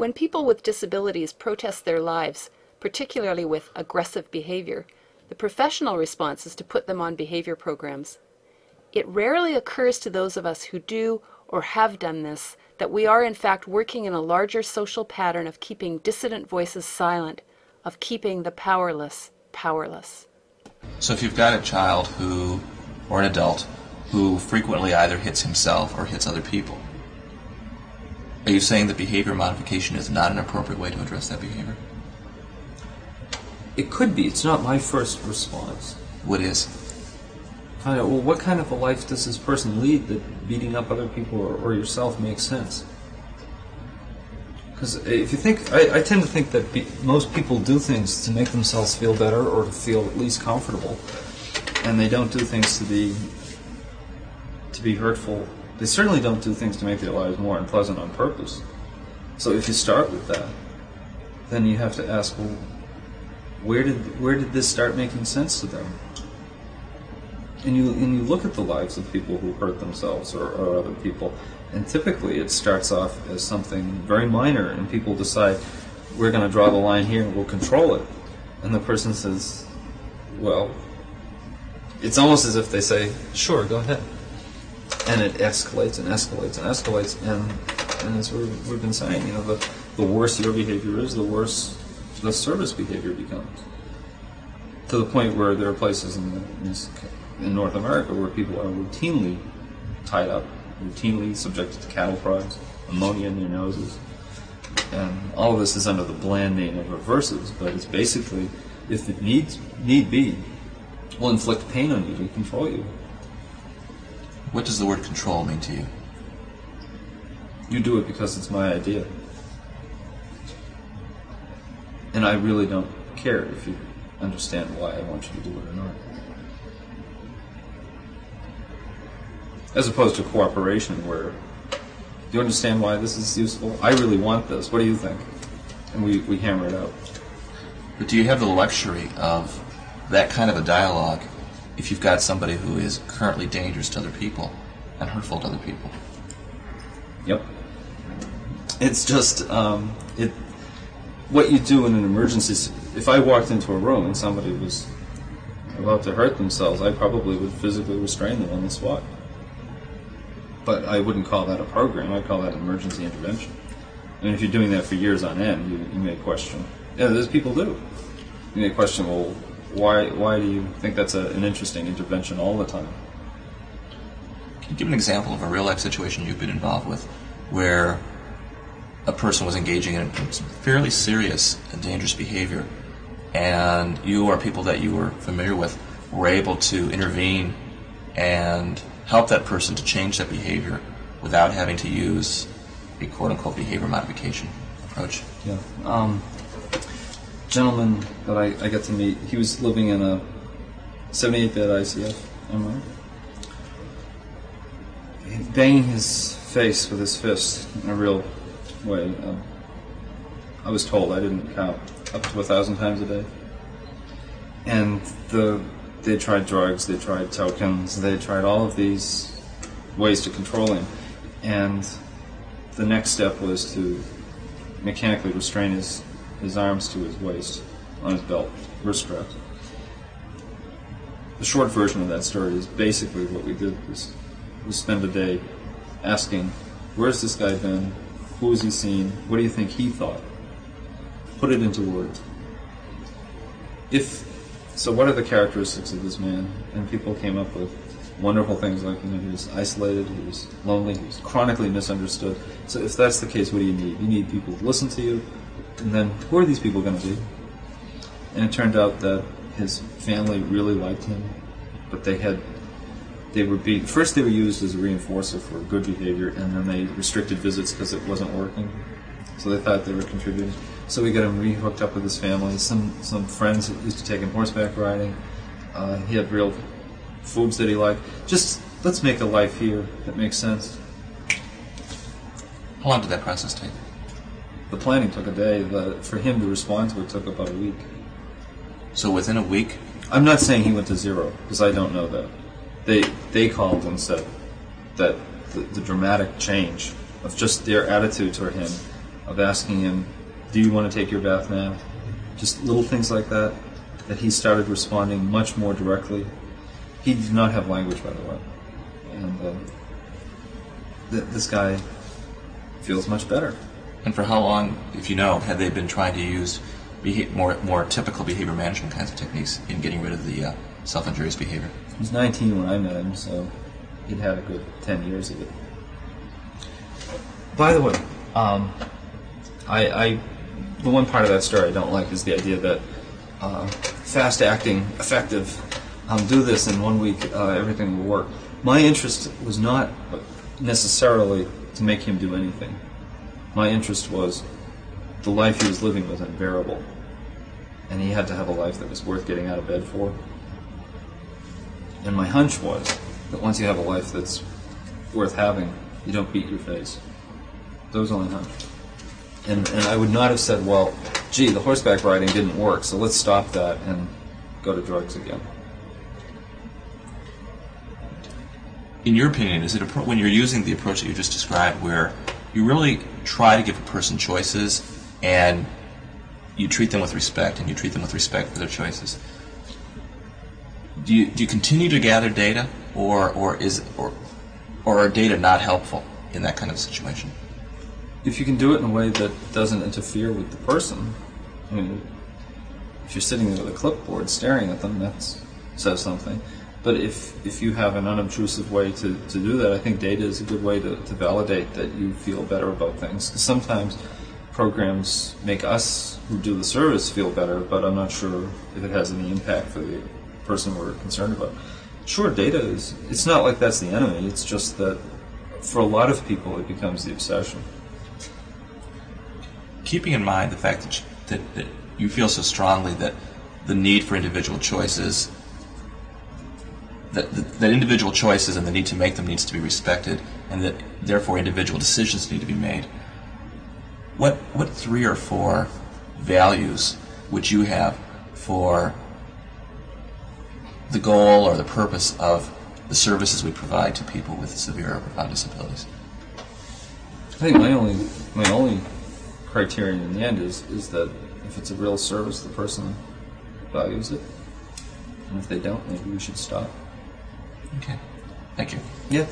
When people with disabilities protest their lives, particularly with aggressive behavior, the professional response is to put them on behavior programs. It rarely occurs to those of us who do or have done this that we are in fact working in a larger social pattern of keeping dissident voices silent, of keeping the powerless powerless. So if you've got a child who, or an adult, who frequently either hits himself or hits other people, are you saying that behavior modification is not an appropriate way to address that behavior? It could be. It's not my first response. What is? Find out, well, what kind of a life does this person lead that beating up other people or yourself makes sense? Because if you think, I tend to think that most people do things to make themselves feel better or to feel at least comfortable, and they don't do things to be hurtful. They certainly don't do things to make their lives more unpleasant on purpose. So if you start with that, then you have to ask, well, where did this start making sense to them? And you look at the lives of people who hurt themselves or other people, and typically it starts off as something very minor, and people decide, we're going to draw the line here and we'll control it. And the person says, well, it's almost as if they say, sure, go ahead. And it escalates and escalates and escalates, and as we've been saying, the worse your behavior is, the worse the service behavior becomes. To the point where there are places in North America where people are routinely tied up, routinely subjected to cattle prods, ammonia in their noses, and all of this is under the bland name of reversives, but it's basically, if it need be, will inflict pain on you to control you. What does the word control mean to you? You do it because it's my idea. And I really don't care if you understand why I want you to do it or not. As opposed to cooperation where, do you understand why this is useful? I really want this. What do you think? And we hammer it out. But do you have the luxury of that kind of a dialogue if you've got somebody who is currently dangerous to other people and hurtful to other people? Yep. It's just, what you do in an emergency, if I walked into a room and somebody was about to hurt themselves, I probably would physically restrain them on the spot. But I wouldn't call that a program, I'd call that an emergency intervention. And if you're doing that for years on end, you may question. Yeah, there's people do. You may question, well, why do you think that's an interesting intervention all the time? Can you give an example of a real-life situation you've been involved with where a person was engaging in fairly serious and dangerous behavior, and you or people that you were familiar with were able to intervene and help that person to change that behavior without having to use a quote-unquote behavior modification approach? Yeah. Gentleman that I got to meet, he was living in a 78-bed ICF, am I? Banging his face with his fist in a real way. I was told, I didn't count, up to 1,000 times a day. And they tried drugs, they tried tokens, they tried all of these ways to control him. And the next step was to mechanically restrain his arms to his waist on his belt, wrist straps. The short version of that story is basically what we did was spend a day asking, where's this guy been? Who has he seen? What do you think he thought? Put it into words. So what are the characteristics of this man? And people came up with wonderful things like, he was isolated, he was lonely, he was chronically misunderstood. So if that's the case, what do you need? You need people to listen to you, and then who are these people going to be? And it turned out that his family really liked him, but first they were used as a reinforcer for good behavior, and then they restricted visits because it wasn't working. So they thought they were contributing. So we got him re-hooked up with his family. Some friends used to take him horseback riding. He had real foods that he liked. Just, let's make a life here that makes sense. How long did that process take? The planning took a day. For him to respond to it took about a week. So within a week? I'm not saying he went to zero, because I don't know that. They called and said that the dramatic change of just their attitude toward him of asking him, do you want to take your bath now? Just little things like that, that he started responding much more directly. He did not have language, by the way. And this guy feels much better. And for how long, if you know, had they been trying to use more typical behavior management kinds of techniques in getting rid of the self-injurious behavior? He was 19 when I met him, so he'd had a good 10 years of it. By the way, the one part of that story I don't like is the idea that fast-acting, effective, do this in 1 week, everything will work. My interest was not necessarily to make him do anything. My interest was the life he was living was unbearable, and he had to have a life that was worth getting out of bed for. And my hunch was that once you have a life that's worth having, you don't beat your face. That was only hunch. And I would not have said, well, gee, the horseback riding didn't work, so let's stop that and go to drugs again. In your opinion, is it when you're using the approach that you just described, where you really try to give a person choices and you treat them with respect, and you treat them with respect for their choices, do you continue to gather data, or are data not helpful in that kind of situation? If you can do it in a way that doesn't interfere with the person, I mean, if you're sitting there with a clipboard staring at them, that says something. But if you have an unobtrusive way to do that, I think data is a good way to validate that you feel better about things. Because sometimes programs make us who do the service feel better, but I'm not sure if it has any impact for the person we're concerned about. Sure, data is, it's not like that's the enemy, it's just that for a lot of people it becomes the obsession. Keeping in mind the fact that you feel so strongly that the need for individual choices, that individual choices and the need to make them needs to be respected, and that therefore individual decisions need to be made, what 3 or 4 values would you have for the goal or the purpose of the services we provide to people with severe or profound disabilities? I think my only criterion in the end is that if it's a real service, the person values it, and if they don't, maybe we should stop. Okay. Thank you. Yeah.